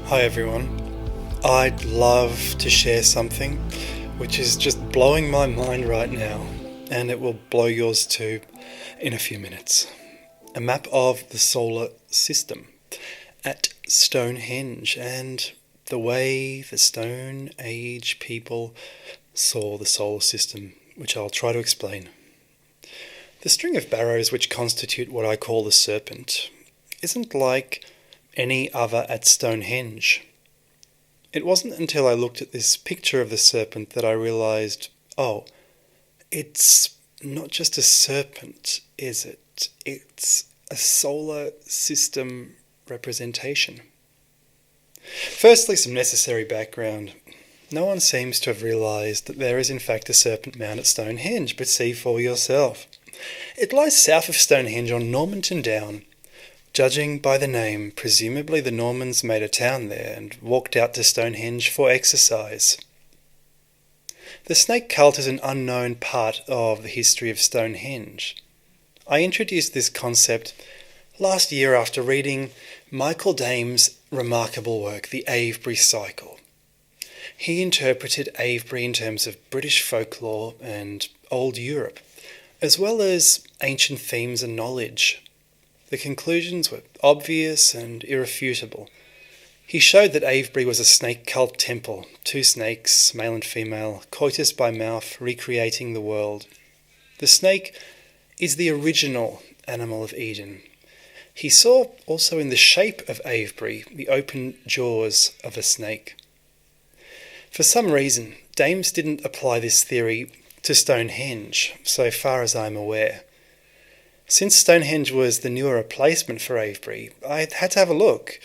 Hi everyone. I'd love to share something which is just blowing my mind right now, and it will blow yours too in a few minutes. A map of the solar system at Stonehenge and the way the Stone Age people saw the solar system, which I'll try to explain. The string of barrows which constitute what I call the serpent isn't like any other at Stonehenge. It wasn't until I looked at this picture of the serpent that I realised, it's not just a serpent, is it? It's a solar system representation. Firstly, some necessary background. No one seems to have realised that there is in fact a serpent mound at Stonehenge, but see for yourself. It lies south of Stonehenge on Normanton Down. Judging by the name, presumably the Normans made a town there and walked out to Stonehenge for exercise. The snake cult is an unknown part of the history of Stonehenge. I introduced this concept last year after reading Michael Dame's remarkable work, The Avebury Cycle. He interpreted Avebury in terms of British folklore and Old Europe, as well as ancient themes and knowledge. The conclusions were obvious and irrefutable. He showed that Avebury was a snake cult temple, two snakes, male and female, coitus by mouth, recreating the world. The snake is the original animal of Eden. He saw also in the shape of Avebury the open jaws of a snake. For some reason, Dames didn't apply this theory to Stonehenge, so far as I'm aware. Since Stonehenge was the newer replacement for Avebury, I had to have a look.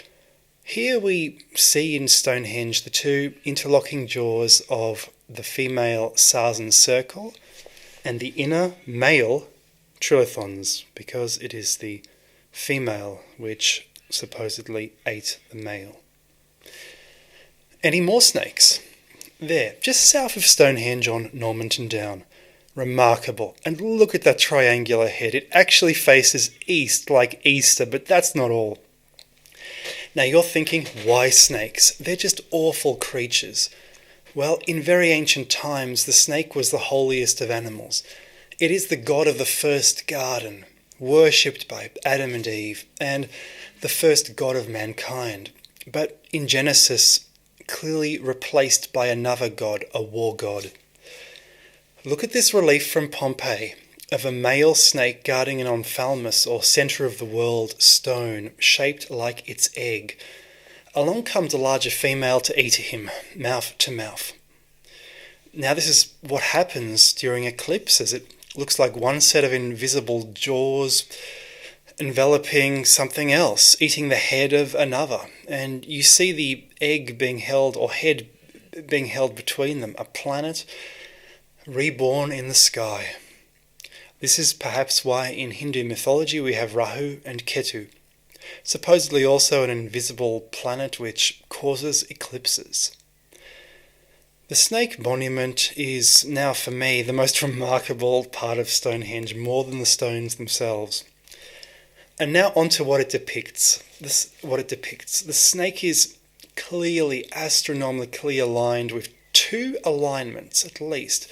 Here we see in Stonehenge the two interlocking jaws of the female Saturn circle and the inner male trilithons, because it is the female which supposedly ate the male. Any more snakes? There, just south of Stonehenge on Normanton Down. Remarkable. And look at that triangular head. It actually faces east like Easter, but that's not all. Now you're thinking, why snakes? They're just awful creatures. Well, in very ancient times, the snake was the holiest of animals. It is the god of the first garden, worshipped by Adam and Eve, and the first god of mankind. But in Genesis, clearly replaced by another god, a war god. Look at this relief from Pompeii of a male snake guarding an ophthalmos or centre of the world stone shaped like its egg. Along comes a larger female to eat him, mouth to mouth. Now this is what happens during eclipses. It looks like one set of invisible jaws enveloping something else, eating the head of another. And you see the egg being held, or head being held between them, a planet reborn in the sky. This is perhaps why in Hindu mythology we have Rahu and Ketu, supposedly also an invisible planet which causes eclipses. The snake monument is now for me the most remarkable part of Stonehenge, more than the stones themselves. And now on to what it depicts. The snake is clearly astronomically aligned with two alignments at least.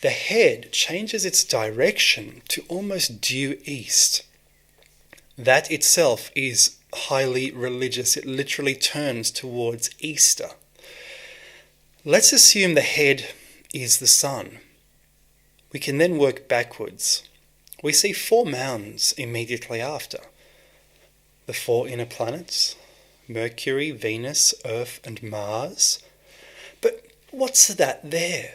The head changes its direction to almost due east. That itself is highly religious. It literally turns towards Easter. Let's assume the head is the sun. We can then work backwards. We see four mounds immediately after. The four inner planets, Mercury, Venus, Earth and Mars. But what's that there?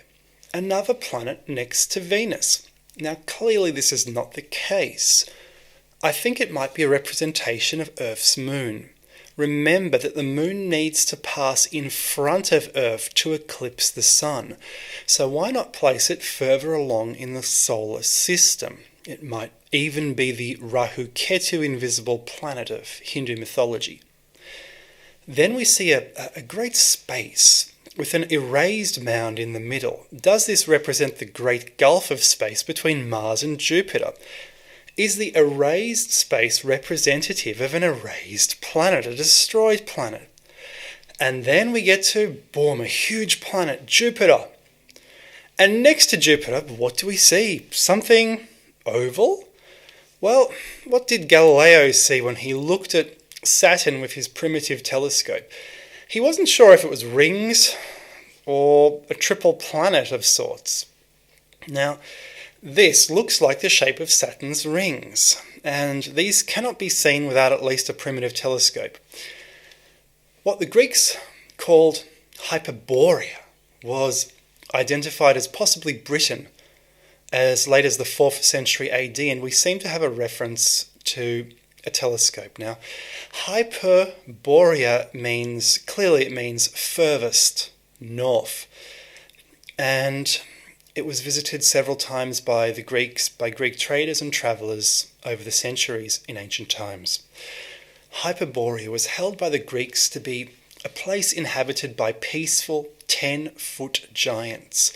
Another planet next to Venus. Now clearly this is not the case. I think it might be a representation of Earth's moon. Remember that the moon needs to pass in front of Earth to eclipse the sun. So why not place it further along in the solar system? It might even be the Rahu Ketu invisible planet of Hindu mythology. Then we see a great space with an erased mound in the middle. Does this represent the great gulf of space between Mars and Jupiter? Is the erased space representative of an erased planet, a destroyed planet? And then we get to, boom, a huge planet, Jupiter. And next to Jupiter, what do we see? Something oval? Well, what did Galileo see when he looked at Saturn with his primitive telescope? He wasn't sure if it was rings or a triple planet of sorts. Now, this looks like the shape of Saturn's rings, and these cannot be seen without at least a primitive telescope. What the Greeks called Hyperborea was identified as possibly Britain as late as the 4th century AD, and we seem to have a reference to a telescope. Now, Hyperborea means furthest north, and it was visited several times by the Greeks, by Greek traders and travellers over the centuries in ancient times. Hyperborea was held by the Greeks to be a place inhabited by peaceful 10-foot giants.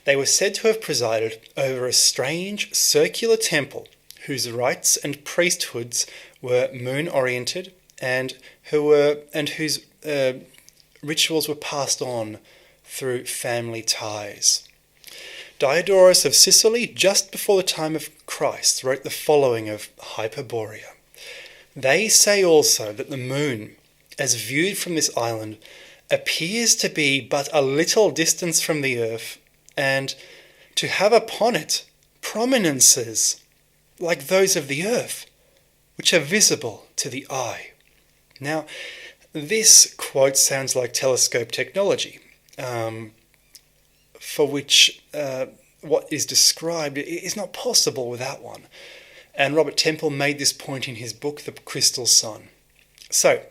They were said to have presided over a strange circular temple whose rites and priesthoods were moon-oriented and whose rituals were passed on through family ties. Diodorus of Sicily, just before the time of Christ, wrote the following of Hyperborea. They say also that the moon, as viewed from this island, appears to be but a little distance from the earth, and to have upon it prominences like those of the earth, which are visible to the eye. Now, this quote sounds like telescope technology, for which what is described is not possible without one. And Robert Temple made this point in his book, The Crystal Sun. So,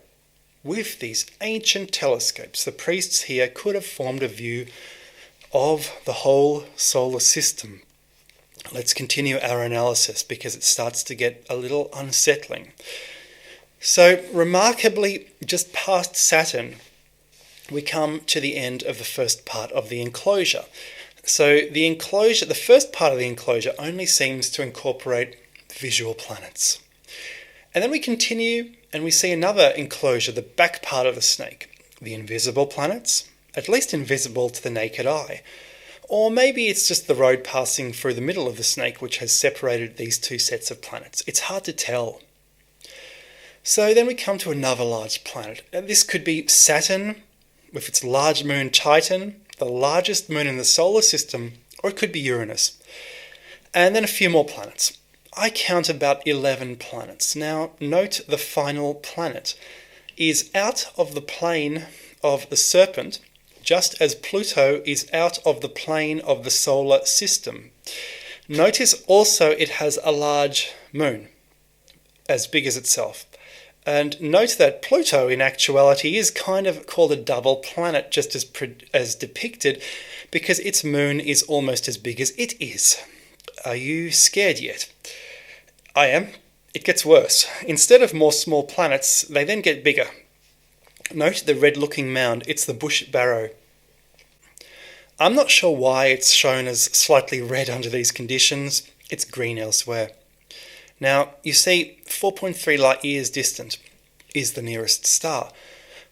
with these ancient telescopes, the priests here could have formed a view of the whole solar system. Let's continue our analysis because it starts to get a little unsettling. So, remarkably, just past Saturn, we come to the end of the first part of the enclosure. So the first part of the enclosure only seems to incorporate visual planets. And then we continue and we see another enclosure, the back part of the snake, the invisible planets, at least invisible to the naked eye. Or maybe it's just the road passing through the middle of the snake which has separated these two sets of planets. It's hard to tell. So then we come to another large planet. This could be Saturn with its large moon Titan, the largest moon in the solar system, or it could be Uranus. And then a few more planets. I count about 11 planets. Now, note the final planet is out of the plane of the Serpent, just as Pluto is out of the plane of the solar system. Notice also it has a large moon, as big as itself. And note that Pluto, in actuality, is kind of called a double planet, just as depicted, because its moon is almost as big as it is. Are you scared yet? I am. It gets worse. Instead of more small planets, they then get bigger. Note the red-looking mound. It's the Bush Barrow. I'm not sure why it's shown as slightly red under these conditions. It's green elsewhere. Now, you see, 4.3 light years distant is the nearest star.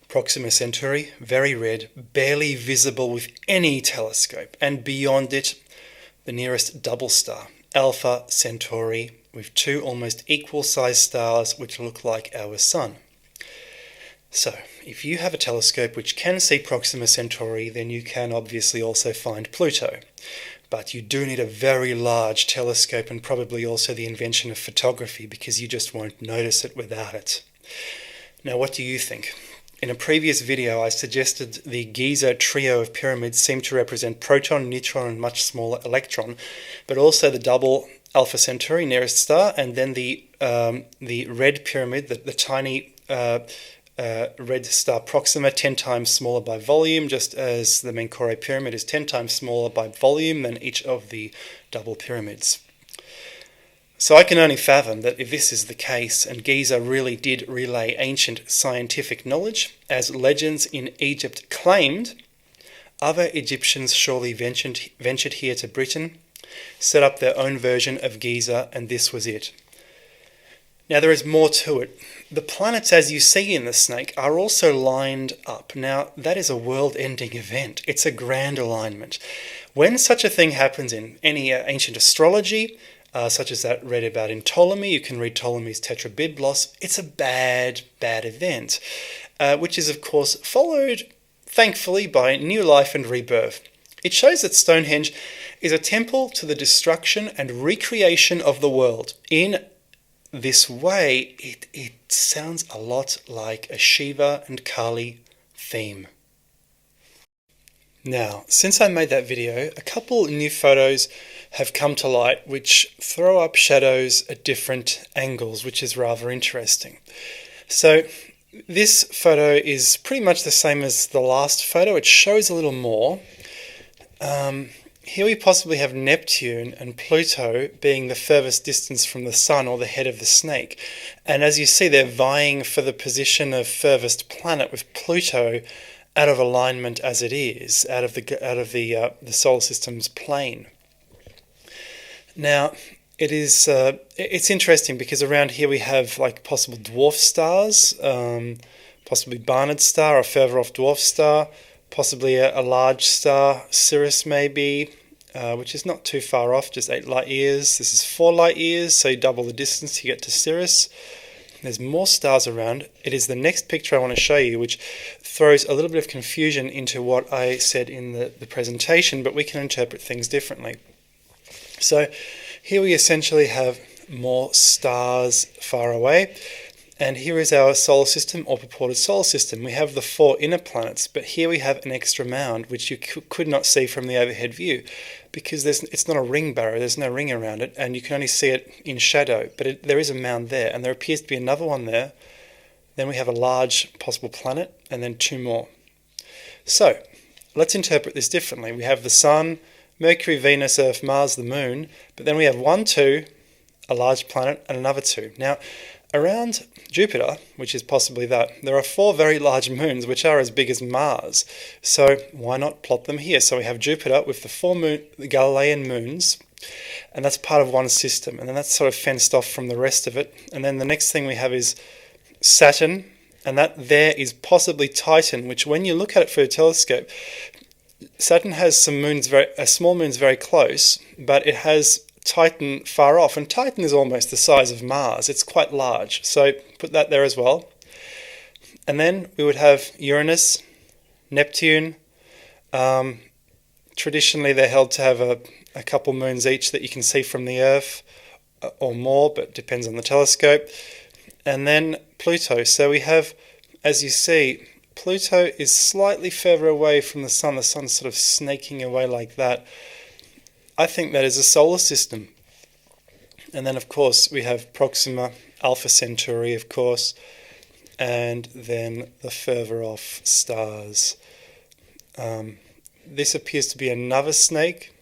Proxima Centauri, very red, barely visible with any telescope. And beyond it, the nearest double star, Alpha Centauri, with two almost equal-sized stars which look like our Sun. So, if you have a telescope which can see Proxima Centauri, then you can obviously also find Pluto. But you do need a very large telescope and probably also the invention of photography because you just won't notice it without it. Now, what do you think? In a previous video, I suggested the Giza trio of pyramids seem to represent proton, neutron, and much smaller electron, but also the double Alpha Centauri, nearest star, and then the red pyramid, the tiny red star Proxima, 10 times smaller by volume, just as the Menkaure pyramid is 10 times smaller by volume than each of the double pyramids. So I can only fathom that if this is the case, and Giza really did relay ancient scientific knowledge, as legends in Egypt claimed, other Egyptians surely ventured here to Britain, set up their own version of Giza, and this was it. Now there is more to it. The planets, as you see in the snake, are also lined up. Now that is a world-ending event. It's a grand alignment. When such a thing happens in any ancient astrology, such as that read about in Ptolemy, you can read Ptolemy's Tetrabiblos, it's a bad, bad event, which is of course followed, thankfully, by new life and rebirth. It shows that Stonehenge is a temple to the destruction and recreation of the world. In this way, it sounds a lot like a Shiva and Kali theme. Now, since I made that video, a couple new photos have come to light which throw up shadows at different angles, which is rather interesting. So this photo is pretty much the same as the last photo. It shows a little more. Here we possibly have Neptune and Pluto being the furthest distance from the Sun, or the head of the snake. And as you see, they're vying for the position of furthest planet, with Pluto out of alignment as it is, out of the solar system's plane. Now, it's interesting because around here we have like possible dwarf stars, possibly Barnard star, or further off dwarf star, possibly a large star, Sirius maybe, which is not too far off, just 8 light years. This is 4 light years, so you double the distance, you get to Sirius. There's more stars around. It is the next picture I want to show you, which throws a little bit of confusion into what I said in the presentation, but we can interpret things differently. So here we essentially have more stars far away. And here is our solar system, or purported solar system. We have the 4 inner planets, but here we have an extra mound, which you could not see from the overhead view, because it's not a ring barrow, there's no ring around it, and you can only see it in shadow, but there is a mound there, and there appears to be another one there. Then we have a large possible planet, and then 2 more. So, let's interpret this differently. We have the Sun, Mercury, Venus, Earth, Mars, the Moon, but then we have 1, 2, a large planet, and another 2. Now, around Jupiter, which is possibly that, there are 4 very large moons which are as big as Mars. So why not plot them here? So we have Jupiter with the Galilean moons, and that's part of one system, and then that's sort of fenced off from the rest of it. And then the next thing we have is Saturn, and that there is possibly Titan, which when you look at it through a telescope, Saturn has some moons, small moons very close, but it has Titan far off, and Titan is almost the size of Mars. It's quite large, so put that there as well. And then we would have Uranus, Neptune. Traditionally they're held to have a couple moons each that you can see from the Earth, or more, but depends on the telescope. And then Pluto. So we have, as you see, Pluto is slightly further away from the Sun. The Sun's sort of snaking away like that. I think that is a solar system. And then, of course, we have Proxima, Alpha Centauri, of course, and then the further off stars. This appears to be another snake.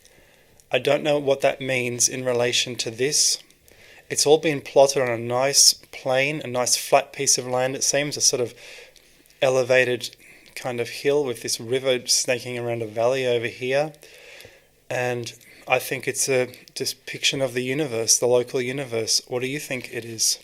I don't know what that means in relation to this. It's all been plotted on a nice plain, a nice flat piece of land, it seems, a sort of elevated kind of hill with this river snaking around a valley over here. And I think it's a depiction of the universe, the local universe. What do you think it is?